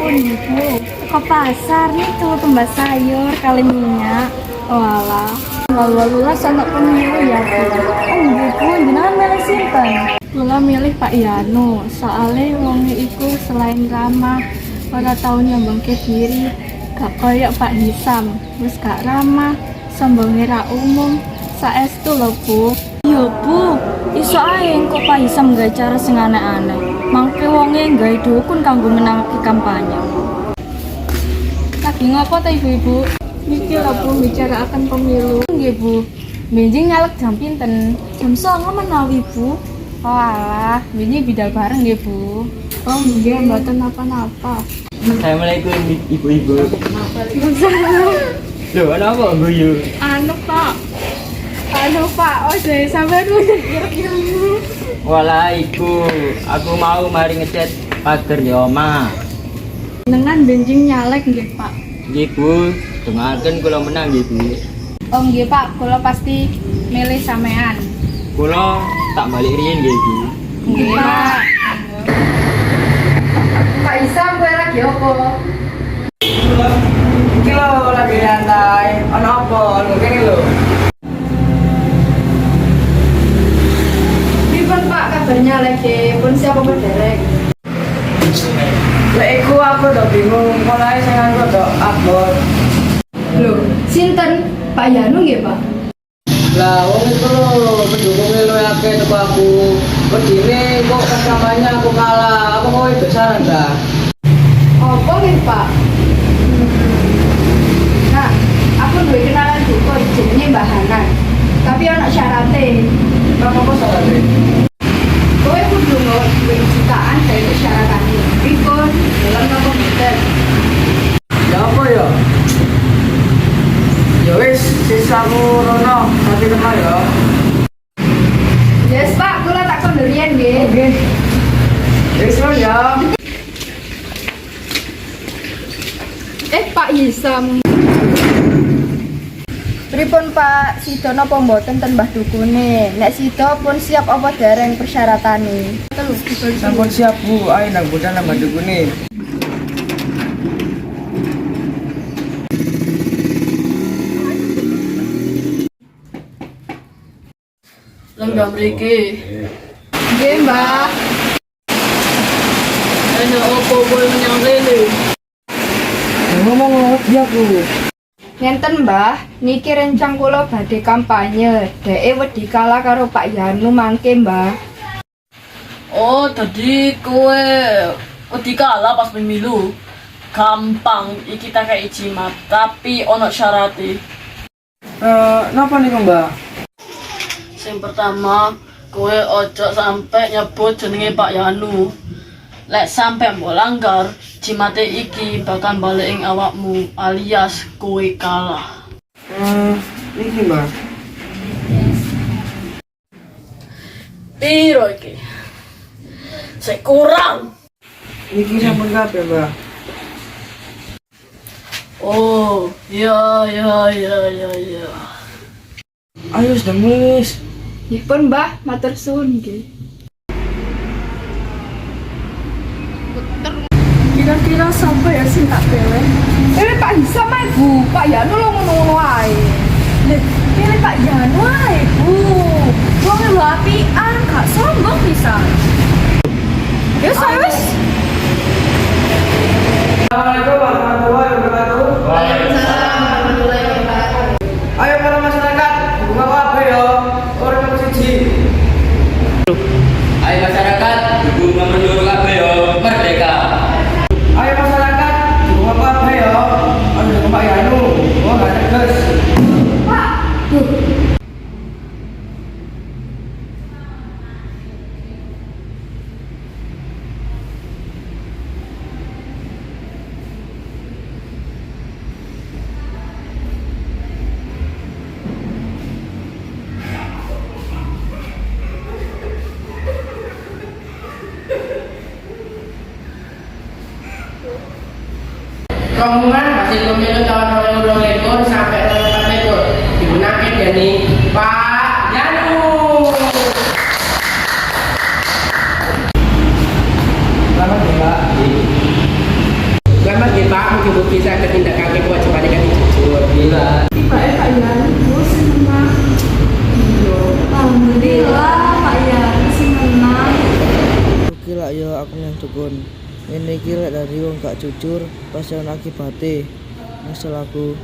pun ibu ke pasar nih tuh tumbas sayur kali minyak. Walah, lalu anak pemilu ya bu. Bu, jenengan milih sinten? Kula milih Pak Yano, soalnya wong iku selain ramah, ora tau nyombongke diri, gak koyok Pak Hisam, wis gak ramah, sombonge ra umum, saestu lho bu. Iya bu, iso ae kok Pak Hisam gawe cara sing aneh-aneh, mangke wonge gawe dukun kanggo menangake kampanye. Lagi ngopo ta ibu-ibu? Niki lho bu, bicara akan pemilu. Nggih bu, benjing nyalek jam pinten? Jam 09.00 menawi bu. Oh alah, ini bidal bareng ya bu. Oh nggih, mboten napa-napa. Assalamualaikum ibu-ibu. Waalaikumsalam. Loh, ana apa guyu? Anu pak, oh jadi sampai dulu kira-kira. Walah iku, aku mau mari ngecat pager ya omah. Dengan benjing nyalek nggih pak. Nggih Bu, dengarkan kula menang nggih Bu. Oh nggih pak, kula pasti milih sampean. Kula tak balik riyen nggih Bu. Nggih pak. Pak Isam kowe lagi opo? Iki lho lagi nyantai. Ana apa? Ngene lho. Pripun pak kabarnya lagi? Pun siapa berderek? Lek iku aku udah bingung, mulai sing aku udah abot. Loh, sinten? Pak Yanu nggih pak? Lah wong itu lho pendukungnya lho akeh teko aku. Wedine kok kampanye aku kalah. Apa kowe besaran ta? Apa nggih pak? Nah, aku duwe kenalan dukun jenenge Mbah Hanan. Tapi ana syaratnya. Apa salahnya? Kowe kudu nggawa duit jutaan dari persyaratannya. Pripun? Dalam napa mboten? Ya apa ya? Ya wis, sisamu rono, nanti kenal ya. Yes pak, kula tak kondurian nggih. Oke. Wis rono ya. Pak Yisam. Pripun Pak, sida napa mboten ten Mbah Dukune? Nek sida pun siap apa dereng persyaratannya? Sampun siap Bu, ayo nang bodan nang dukune. Lenggah mriki. Nggih Mbah. Ana opo kowe menyang rene? Ngomong dia Bu. Ngenten Mbah, niki rencang kula badhe kampanye. Dheke wedi kalah karo Pak Yanu mangke Mbah. Oh, tadi kowe wedi kalah pas pemilu. Gampang, iki tak kei jimat, tapi ono syarate. Napa niku Mbak? Sing pertama, kowe ojo sampe nyebut jenenge Pak Yanu. Lek sampe mbok langgar, jimate iki bakal balik ing awakmu alias kowe kalah. Niki Mbak. Piro iki? Sik kurang. Niki sampun kabeh Mbak. Oh, ya. Ayo sedang wis. Dipun Mbah, matur suwun nggih. Kira-kira sampai ya sing tak pilih. Pak Hisam ae Bu, Pak Yanu lo ngono-ngono ae. Lha, pilih Pak Yanu ae Bu. Wong lho apian, gak sombong pisan. Ya wis. Assalamualaikum warahmatullahi wabarakatuh. Waalaikumsalam warahmatullahi wabarakatuh. Ayo para masyarakat, bunga kabeh ya. Orang nomor 1. Ayo masyarakat, dukung nomor 2 kabeh ya. Merdeka. Ayo masyarakat, bunga kabeh ya. Ayo Pak Yanu. Oh, gak tegas. Pak, duh. Rombongan hasil pemilu tahun 2020 sampai 2024 digunakan dari Pak Yanu. Selamat ya Mbak. suwun. Ngene iki lek dari wong gak jujur pasti ana akibate. Nyesel aku.